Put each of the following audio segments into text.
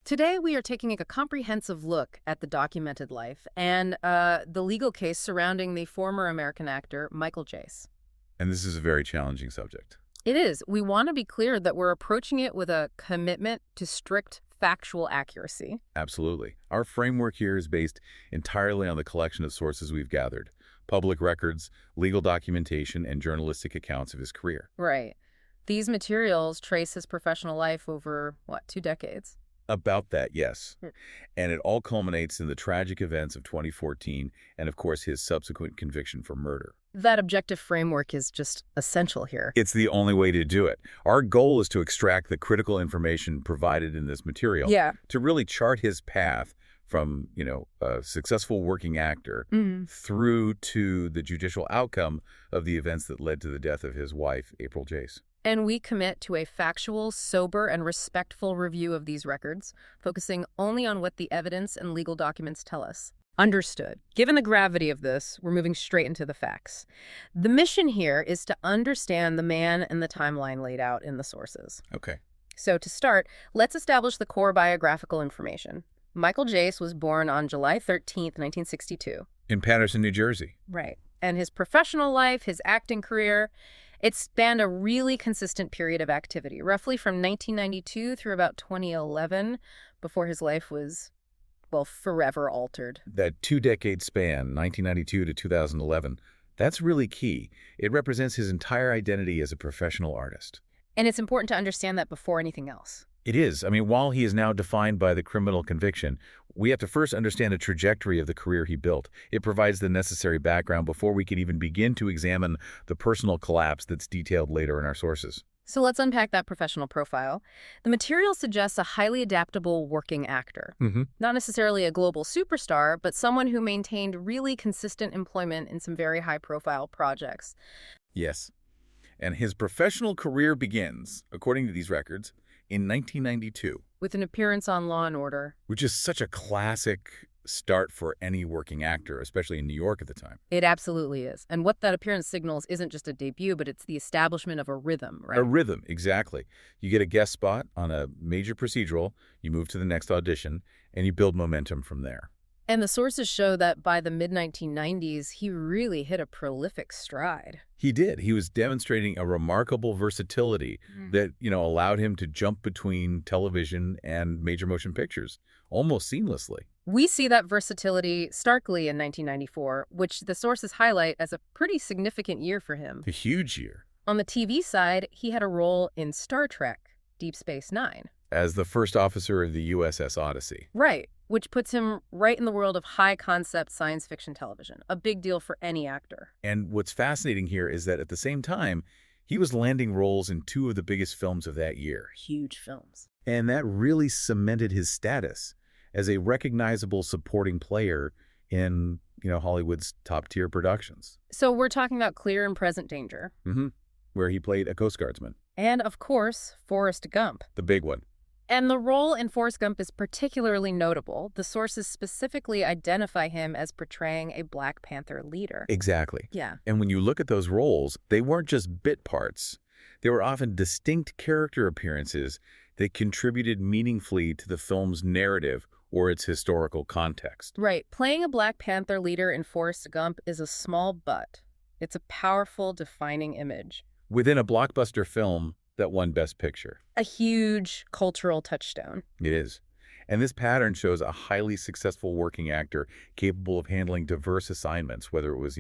Today, we are taking a comprehensive look at the documented life and the legal case surrounding the former American actor Michael Jace. And this is a very challenging subject. It is. We want to be clear that we're approaching it with a commitment to strict factual accuracy. Absolutely. Our framework here is based entirely on the collection of sources we've gathered: public records, legal documentation, and journalistic accounts of his career. Right. These materials trace his professional life over, 2 decades? About that, yes. Hmm. And it all culminates in the tragic events of 2014 and, of course, his subsequent conviction for murder. That objective framework is just essential here. It's the only way to do it. Our goal is to extract the critical information provided in this material to really chart his path from, a successful working actor through to the judicial outcome of the events that led to the death of his wife, April Jace. And we commit to a factual, sober, and respectful review of these records, focusing only on what the evidence and legal documents tell us. Understood. Given the gravity of this, we're moving straight into the facts. The mission here is to understand the man and the timeline laid out in the sources. Okay. So to start, let's establish the core biographical information. Michael Jace was born on July 13th, 1962. In Paterson, New Jersey. Right. And his professional life, his acting career, it spanned a really consistent period of activity, roughly from 1992 through about 2011, before his life was, forever altered. That two-decade span, 1992 to 2011, that's really key. It represents his entire identity as a professional artist. And it's important to understand that before anything else. It is. While he is now defined by the criminal conviction, we have to first understand the trajectory of the career he built. It provides the necessary background before we can even begin to examine the personal collapse that's detailed later in our sources. So let's unpack that professional profile. The material suggests a highly adaptable working actor. Not necessarily a global superstar, but someone who maintained really consistent employment in some very high-profile projects. Yes. And his professional career begins, according to these records, in 1992. With an appearance on Law & Order. Which is such a classic start for any working actor, especially in New York at the time. It absolutely is. And what that appearance signals isn't just a debut, but it's the establishment of a rhythm, right? A rhythm, exactly. You get a guest spot on a major procedural, you move to the next audition, and you build momentum from there. And the sources show that by the mid-1990s, he really hit a prolific stride. He did. He was demonstrating a remarkable versatility that, allowed him to jump between television and major motion pictures almost seamlessly. We see that versatility starkly in 1994, which the sources highlight as a pretty significant year for him. A huge year. On the TV side, he had a role in Star Trek, Deep Space Nine. As the first officer of the USS Odyssey. Right, which puts him right in the world of high-concept science fiction television, a big deal for any actor. And what's fascinating here is that at the same time, he was landing roles in two of the biggest films of that year. Huge films. And that really cemented his status as a recognizable supporting player in, Hollywood's top-tier productions. So we're talking about Clear and Present Danger. Where he played a Coast Guardsman. And, of course, Forrest Gump. The big one. And the role in Forrest Gump is particularly notable. The sources specifically identify him as portraying a Black Panther leader. Exactly. Yeah. And when you look at those roles, they weren't just bit parts. They were often distinct character appearances that contributed meaningfully to the film's narrative or its historical context. Right. Playing a Black Panther leader in Forrest Gump is a small but. It's a powerful, defining image. Within a blockbuster film that won Best Picture. A huge cultural touchstone. It is. And this pattern shows a highly successful working actor capable of handling diverse assignments, whether it was,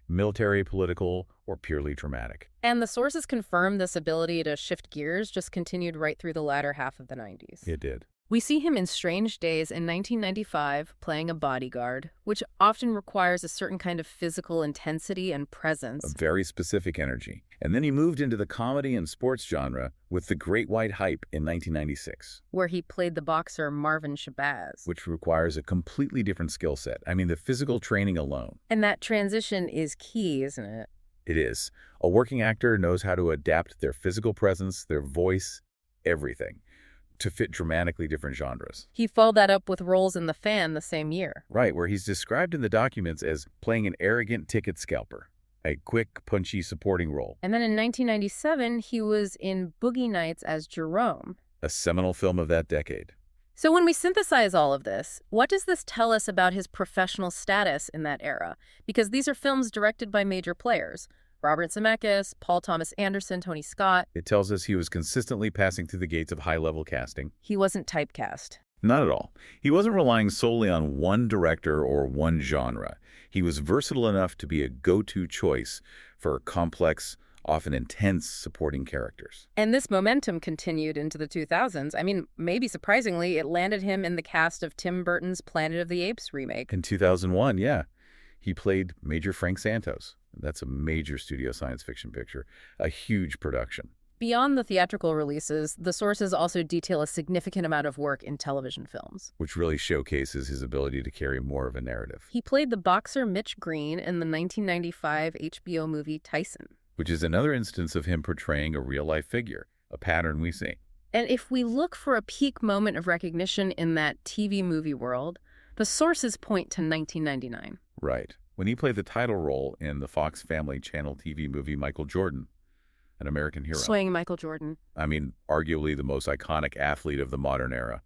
military, political, or purely dramatic. And the sources confirm this ability to shift gears just continued right through the latter half of the 90s. It did. We see him in Strange Days in 1995 playing a bodyguard, which often requires a certain kind of physical intensity and presence. A very specific energy. And then he moved into the comedy and sports genre with The Great White Hype in 1996. Where he played the boxer Marvin Shabazz. Which requires a completely different skill set. The physical training alone. And that transition is key, isn't it? It is. A working actor knows how to adapt their physical presence, their voice, everything, to fit dramatically different genres. He followed that up with roles in The Fan the same year. Right, where he's described in the documents as playing an arrogant ticket scalper, a quick, punchy supporting role. And then in 1997, he was in Boogie Nights as Jerome. A seminal film of that decade. So when we synthesize all of this, what does this tell us about his professional status in that era? Because these are films directed by major players. Robert Zemeckis, Paul Thomas Anderson, Tony Scott. It tells us he was consistently passing through the gates of high-level casting. He wasn't typecast. Not at all. He wasn't relying solely on one director or one genre. He was versatile enough to be a go-to choice for complex, often intense supporting characters. And this momentum continued into the 2000s. I mean, maybe surprisingly, it landed him in the cast of Tim Burton's Planet of the Apes remake. In 2001, yeah. He played Major Frank Santos. That's a major studio science fiction picture, a huge production. Beyond the theatrical releases, the sources also detail a significant amount of work in television films, which really showcases his ability to carry more of a narrative. He played the boxer Mitch Green in the 1995 HBO movie Tyson, which is another instance of him portraying a real-life figure, a pattern we see. And if we look for a peak moment of recognition in that TV movie world, the sources point to 1999. Right. When he played the title role in the Fox Family Channel TV movie Michael Jordan, an American hero. Swaying Michael Jordan. I mean, arguably the most iconic athlete of the modern era.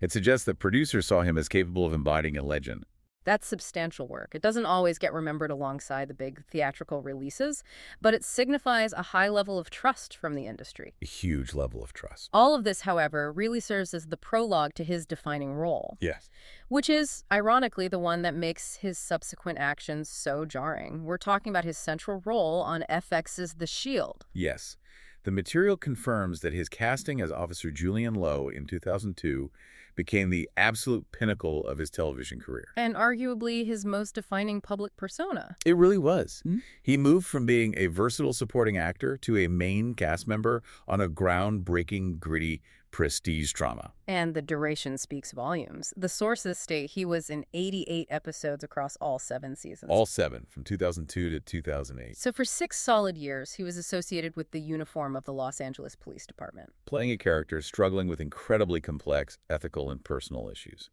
It suggests that producers saw him as capable of embodying a legend. That's substantial work. It doesn't always get remembered alongside the big theatrical releases, but it signifies a high level of trust from the industry. A huge level of trust. All of this, however, really serves as the prologue to his defining role. Yes. Which is, ironically, the one that makes his subsequent actions so jarring. We're talking about his central role on FX's The Shield. Yes. The material confirms that his casting as Officer Julian Lowe in 2002 became the absolute pinnacle of his television career. And arguably his most defining public persona. It really was. He moved from being a versatile supporting actor to a main cast member on a groundbreaking, gritty prestige drama. And the duration speaks volumes. The sources state he was in 88 episodes across all 7 seasons. All 7, from 2002 to 2008. So for 6 solid years, he was associated with the uniform of the Los Angeles Police Department. Playing a character struggling with incredibly complex ethical and personal issues.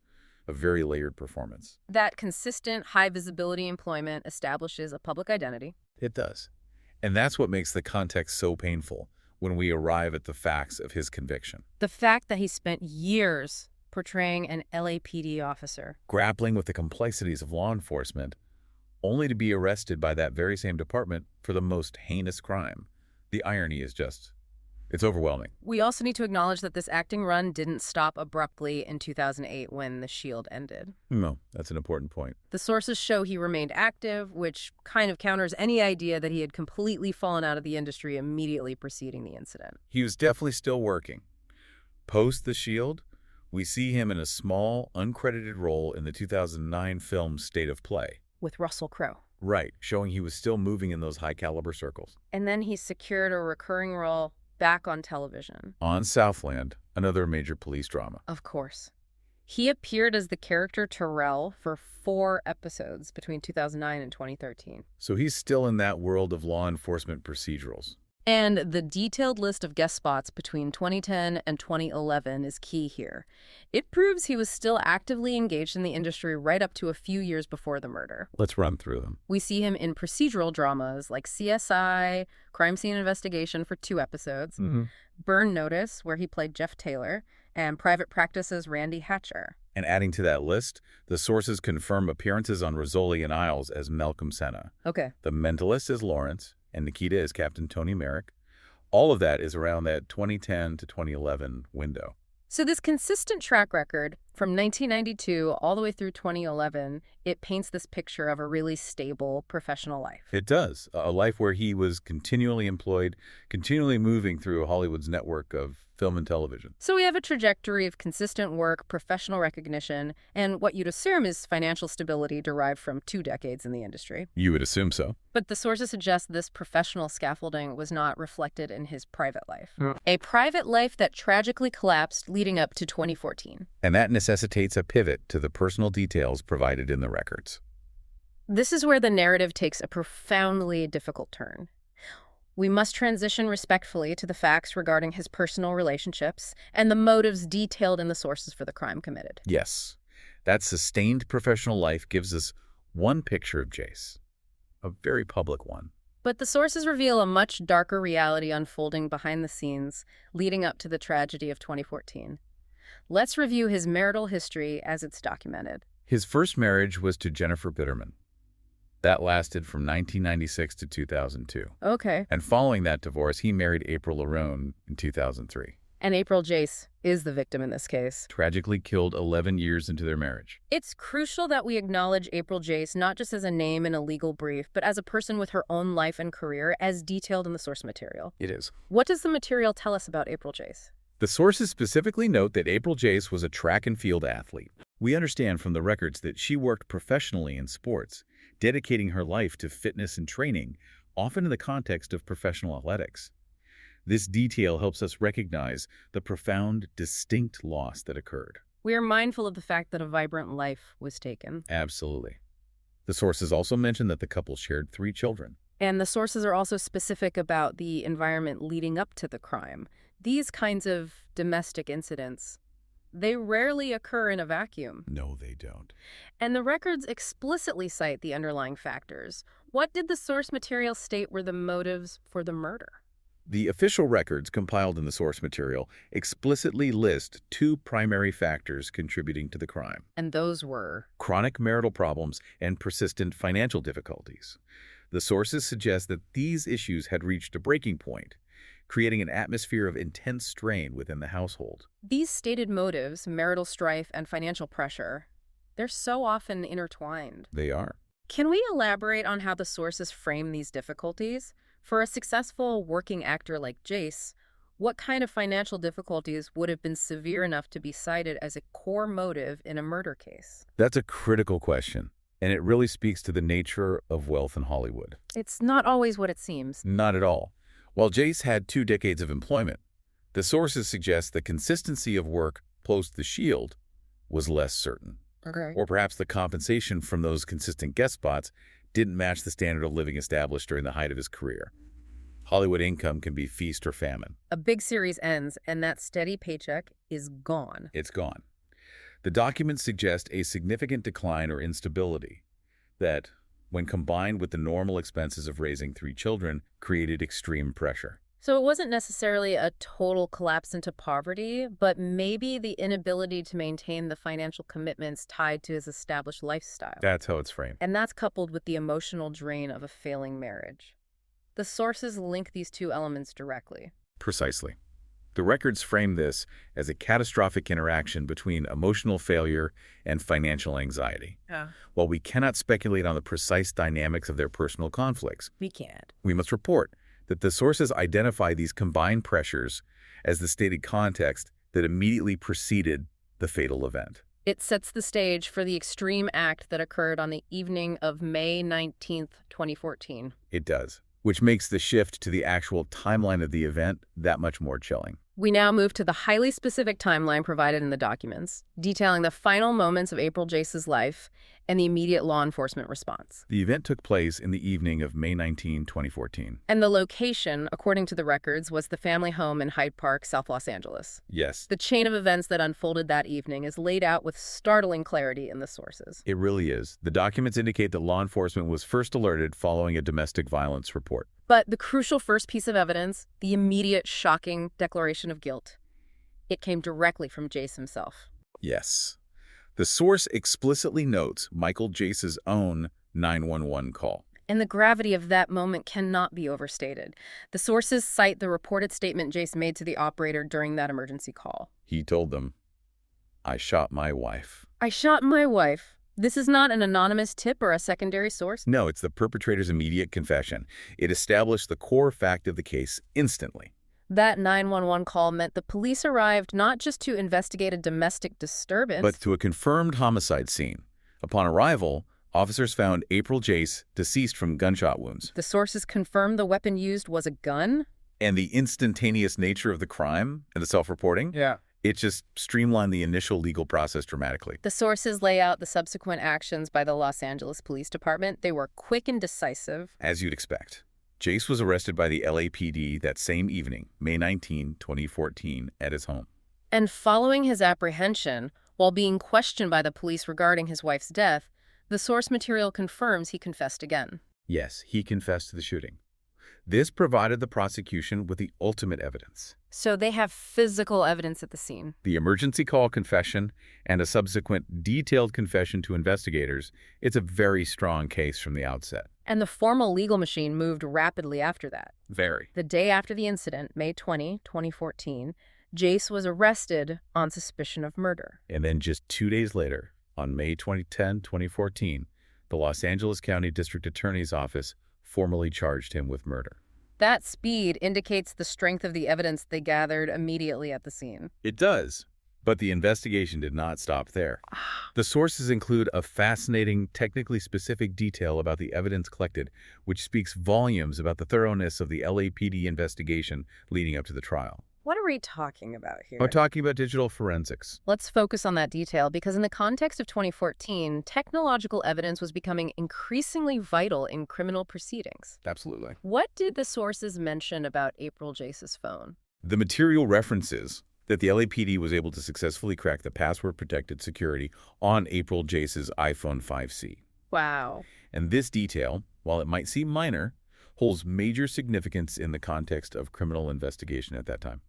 A very layered performance. That consistent, high-visibility employment establishes a public identity. It does. And that's what makes the context so painful when we arrive at the facts of his conviction. The fact that he spent years portraying an LAPD officer, grappling with the complexities of law enforcement, only to be arrested by that very same department for the most heinous crime. The irony is just, it's overwhelming. We also need to acknowledge that this acting run didn't stop abruptly in 2008 when The Shield ended. No, that's an important point. The sources show he remained active, which kind of counters any idea that he had completely fallen out of the industry immediately preceding the incident. He was definitely still working. Post The Shield, we see him in a small, uncredited role in the 2009 film State of Play. With Russell Crowe. Right, showing he was still moving in those high-caliber circles. And then he secured a recurring role back on television. On Southland, another major police drama. Of course. He appeared as the character Terrell for 4 episodes between 2009 and 2013. So he's still in that world of law enforcement procedurals. And the detailed list of guest spots between 2010 and 2011 is key here. It proves he was still actively engaged in the industry right up to a few years before the murder. Let's run through them. We see him in procedural dramas like CSI, Crime Scene Investigation for 2 episodes, Burn Notice, where he played Jeff Taylor, and Private Practice's Randy Hatcher. And adding to that list, the sources confirm appearances on Rizzoli and Isles as Malcolm Senna. Okay. The Mentalist is Lawrence, and Nikita is Captain Tony Merrick. All of that is around that 2010 to 2011 window. So this consistent track record from 1992 all the way through 2011, it paints this picture of a really stable professional life. It does. A life where he was continually employed, continually moving through Hollywood's network of film and television. So we have a trajectory of consistent work, professional recognition, and what you'd assume is financial stability derived from 2 decades in the industry. You would assume so. But the sources suggest this professional scaffolding was not reflected in his private life. A private life that tragically collapsed leading up to 2014. And that necessitates a pivot to the personal details provided in the records. This is where the narrative takes a profoundly difficult turn. We must transition respectfully to the facts regarding his personal relationships and the motives detailed in the sources for the crime committed. Yes. That sustained professional life gives us one picture of Jace, a very public one. But the sources reveal a much darker reality unfolding behind the scenes leading up to the tragedy of 2014. Let's review his marital history as it's documented. His first marriage was to Jennifer Bitterman. That lasted from 1996 to 2002. Okay. And following that divorce, he married April Larone in 2003. And April Jace is the victim in this case. Tragically killed 11 years into their marriage. It's crucial that we acknowledge April Jace not just as a name in a legal brief, but as a person with her own life and career as detailed in the source material. It is. What does the material tell us about April Jace? The sources specifically note that April Jace was a track and field athlete. We understand from the records that she worked professionally in sports, dedicating her life to fitness and training, often in the context of professional athletics. This detail helps us recognize the profound, distinct loss that occurred. We are mindful of the fact that a vibrant life was taken. Absolutely. The sources also mention that the couple shared 3 children. And the sources are also specific about the environment leading up to the crime. These kinds of domestic incidents, they rarely occur in a vacuum. No, they don't. And the records explicitly cite the underlying factors. What did the source material state were the motives for the murder? The official records compiled in the source material explicitly list 2 primary factors contributing to the crime. And those were? Chronic marital problems and persistent financial difficulties. The sources suggest that these issues had reached a breaking point, creating an atmosphere of intense strain within the household. These stated motives, marital strife and financial pressure, they're so often intertwined. They are. Can we elaborate on how the sources frame these difficulties? For a successful working actor like Jace, what kind of financial difficulties would have been severe enough to be cited as a core motive in a murder case? That's a critical question, and it really speaks to the nature of wealth in Hollywood. It's not always what it seems. Not at all. While Jace had 2 decades of employment, the sources suggest the consistency of work post The Shield was less certain. Okay. Or perhaps the compensation from those consistent guest spots didn't match the standard of living established during the height of his career. Hollywood income can be feast or famine. A big series ends, and that steady paycheck is gone. It's gone. The documents suggest a significant decline or instability that, when combined with the normal expenses of raising 3 children, created extreme pressure. So it wasn't necessarily a total collapse into poverty, but maybe the inability to maintain the financial commitments tied to his established lifestyle. That's how it's framed. And that's coupled with the emotional drain of a failing marriage. The sources link these 2 elements directly. Precisely. The records frame this as a catastrophic interaction between emotional failure and financial anxiety. While we cannot speculate on the precise dynamics of their personal conflicts, We can't. we must report that the sources identify these combined pressures as the stated context that immediately preceded the fatal event. It sets the stage for the extreme act that occurred on the evening of May 19th, 2014. It does, which makes the shift to the actual timeline of the event that much more chilling. We now move to the highly specific timeline provided in the documents, detailing the final moments of April Jace's life and the immediate law enforcement response. The event took place in the evening of May 19, 2014. And the location, according to the records, was the family home in Hyde Park, South Los Angeles. Yes. The chain of events that unfolded that evening is laid out with startling clarity in the sources. It really is. The documents indicate that law enforcement was first alerted following a domestic violence report. But the crucial first piece of evidence, the immediate shocking declaration of guilt, it came directly from Jace himself. Yes. The source explicitly notes Michael Jace's own 911 call. And the gravity of that moment cannot be overstated. The sources cite the reported statement Jace made to the operator during that emergency call. He told them, "I shot my wife." I shot my wife. This is not an anonymous tip or a secondary source? No, it's the perpetrator's immediate confession. It established the core fact of the case instantly. That 911 call meant the police arrived not just to investigate a domestic disturbance, but to a confirmed homicide scene. Upon arrival, officers found April Jace deceased from gunshot wounds. The sources confirmed the weapon used was a gun? And the instantaneous nature of the crime and the self-reporting? Yeah. It just streamlined the initial legal process dramatically. The sources lay out the subsequent actions by the Los Angeles Police Department. They were quick and decisive. As you'd expect. Jace was arrested by the LAPD that same evening, May 19, 2014, at his home. And following his apprehension, while being questioned by the police regarding his wife's death, the source material confirms he confessed again. Yes, he confessed to the shooting. This provided the prosecution with the ultimate evidence. So they have physical evidence at the scene. The emergency call confession and a subsequent detailed confession to investigators, it's a very strong case from the outset. And the formal legal machine moved rapidly after that. Very. The day after the incident, May 20, 2014, Jace was arrested on suspicion of murder. And then just 2 days later, on May 2010, 2014, the Los Angeles County District Attorney's Office formally charged him with murder. That speed indicates the strength of the evidence they gathered immediately at the scene. It does. But the investigation did not stop there. The sources include a fascinating, technically specific detail about the evidence collected, which speaks volumes about the thoroughness of the LAPD investigation leading up to the trial. What are we talking about here? We're talking about digital forensics. Let's focus on that detail because in the context of 2014, technological evidence was becoming increasingly vital in criminal proceedings. Absolutely. What did the sources mention about April Jace's phone? The material references that the LAPD was able to successfully crack the password-protected security on April Jace's iPhone 5C. Wow. And this detail, while it might seem minor, holds major significance in the context of criminal investigation at that time.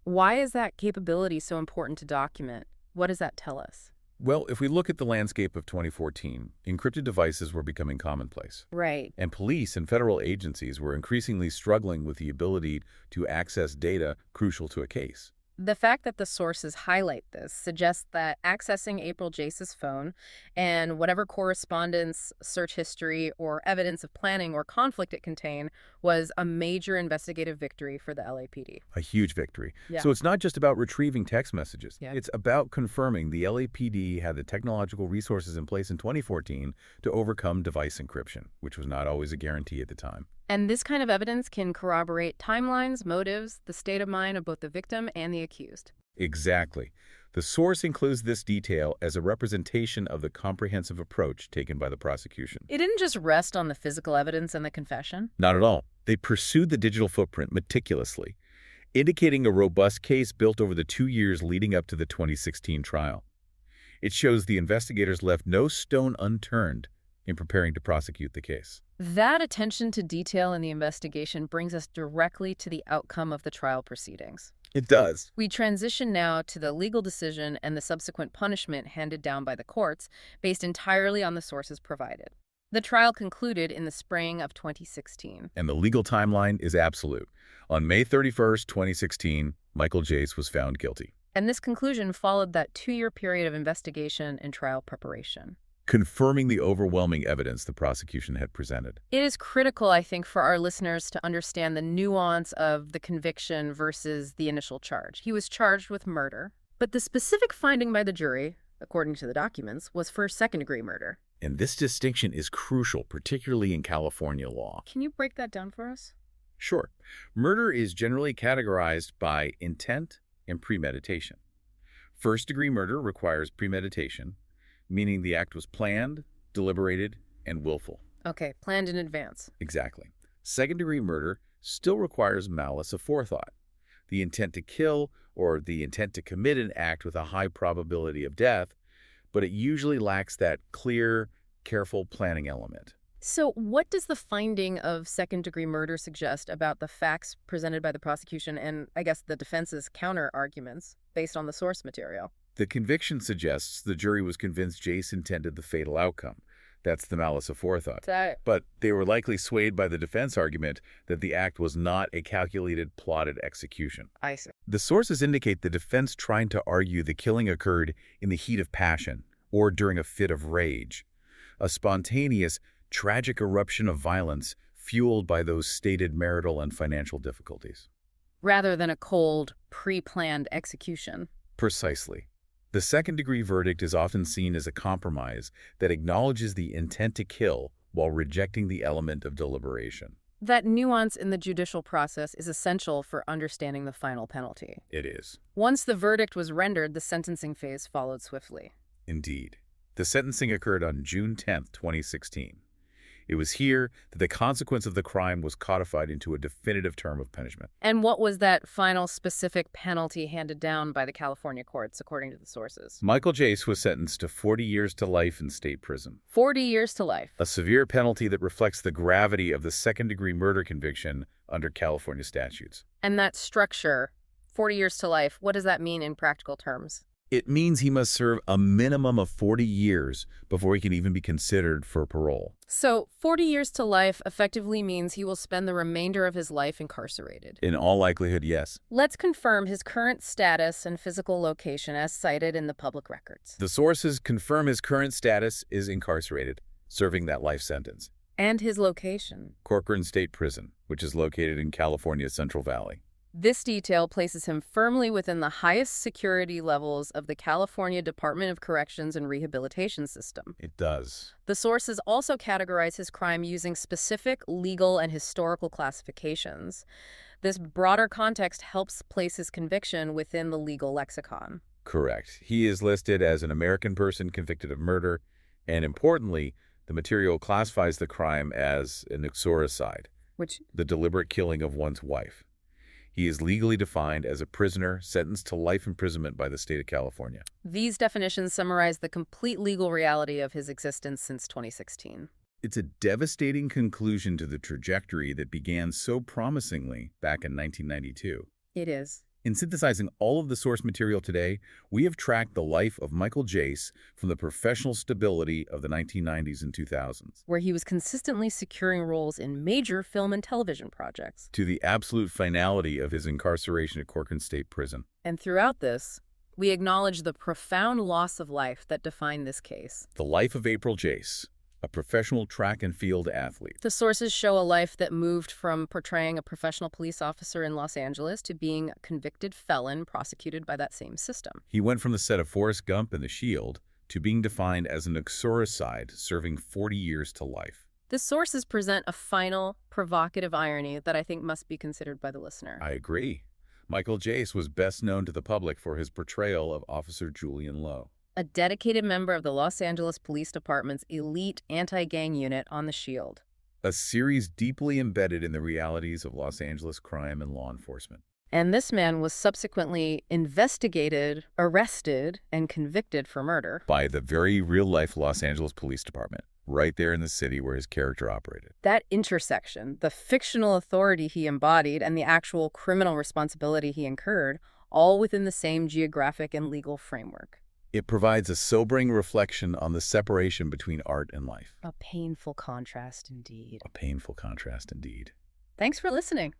Why is that capability so important to document? What does that tell us? Well, if we look at the landscape of 2014, encrypted devices were becoming commonplace. Right. And police and federal agencies were increasingly struggling with the ability to access data crucial to a case. The fact that the sources highlight this suggests that accessing April Jace's phone and whatever correspondence, search history, or evidence of planning or conflict it contained was a major investigative victory for the LAPD. A huge victory. Yeah. So it's not just about retrieving text messages. Yeah. It's about confirming the LAPD had the technological resources in place in 2014 to overcome device encryption, which was not always a guarantee at the time. And this kind of evidence can corroborate timelines, motives, the state of mind of both the victim and the accused. Exactly. The source includes this detail as a representation of the comprehensive approach taken by the prosecution. It didn't just rest on the physical evidence and the confession. Not at all. They pursued the digital footprint meticulously, indicating a robust case built over the 2 years leading up to the 2016 trial. It shows the investigators left no stone unturned in preparing to prosecute the case. That attention to detail in the investigation brings us directly to the outcome of the trial proceedings. It does. We transition now to the legal decision and the subsequent punishment handed down by the courts based entirely on the sources provided. The trial concluded in the spring of 2016. And the legal timeline is absolute. On May 31st, 2016, Michael Jace was found guilty. And this conclusion followed that 2-year period of investigation and trial preparation, confirming the overwhelming evidence the prosecution had presented. It is critical, I think, for our listeners to understand the nuance of the conviction versus the initial charge. He was charged with murder, but the specific finding by the jury, according to the documents, was for second-degree murder. And this distinction is crucial, particularly in California law. Can you break that down for us? Sure. Murder is generally categorized by intent and premeditation. First-degree murder requires premeditation, meaning the act was planned, deliberated, and willful. Okay, planned in advance. Exactly. Second-degree murder still requires malice aforethought, the intent to kill or the intent to commit an act with a high probability of death, but it usually lacks that clear, careful planning element. So what does the finding of second-degree murder suggest about the facts presented by the prosecution and, I guess, the defense's counter-arguments based on the source material? The conviction suggests the jury was convinced Jace intended the fatal outcome. That's the malice aforethought. But they were likely swayed by the defense argument that the act was not a calculated, plotted execution. I see. The sources indicate the defense trying to argue the killing occurred in the heat of passion or during a fit of rage, a spontaneous, tragic eruption of violence fueled by those stated marital and financial difficulties. Rather than a cold, pre-planned execution. Precisely. The second-degree verdict is often seen as a compromise that acknowledges the intent to kill while rejecting the element of deliberation. That nuance in the judicial process is essential for understanding the final penalty. It is. Once the verdict was rendered, the sentencing phase followed swiftly. Indeed. The sentencing occurred on June 10, 2016. It was here that the consequence of the crime was codified into a definitive term of punishment. And what was that final specific penalty handed down by the California courts, according to the sources? Michael Jace was sentenced to 40 years to life in state prison. 40 years to life. A severe penalty that reflects the gravity of the second-degree murder conviction under California statutes. And that structure, 40 years to life, what does that mean in practical terms? It means he must serve a minimum of 40 years before he can even be considered for parole. So 40 years to life effectively means he will spend the remainder of his life incarcerated. In all likelihood, yes. Let's confirm his current status and physical location as cited in the public records. The sources confirm his current status is incarcerated, serving that life sentence. And his location? Corcoran State Prison, which is located in California's Central Valley. This detail places him firmly within the highest security levels of the California Department of Corrections and Rehabilitation System. It does. The sources also categorize his crime using specific legal and historical classifications. This broader context helps place his conviction within the legal lexicon. Correct. He is listed as an American person convicted of murder, and importantly, the material classifies the crime as an uxoricide, the deliberate killing of one's wife. He is legally defined as a prisoner sentenced to life imprisonment by the state of California. These definitions summarize the complete legal reality of his existence since 2016. It's a devastating conclusion to the trajectory that began so promisingly back in 1992. It is. In synthesizing all of the source material today, we have tracked the life of Michael Jace from the professional stability of the 1990s and 2000s, where he was consistently securing roles in major film and television projects, to the absolute finality of his incarceration at Corcoran State Prison. And throughout this, we acknowledge the profound loss of life that defined this case. The life of April Jace, a professional track and field athlete. The sources show a life that moved from portraying a professional police officer in Los Angeles to being a convicted felon prosecuted by that same system. He went from the set of Forrest Gump and The Shield to being defined as an uxoricide, serving 40 years to life. The sources present a final, provocative irony that I think must be considered by the listener. I agree. Michael Jace was best known to the public for his portrayal of Officer Julian Lowe, a dedicated member of the Los Angeles Police Department's elite anti-gang unit on The Shield. A series deeply embedded in the realities of Los Angeles crime and law enforcement. And this man was subsequently investigated, arrested, and convicted for murder. By the very real-life Los Angeles Police Department, right there in the city where his character operated. That intersection, the fictional authority he embodied and the actual criminal responsibility he incurred, all within the same geographic and legal framework. It provides a sobering reflection on the separation between art and life. A painful contrast indeed. A painful contrast indeed. Thanks for listening.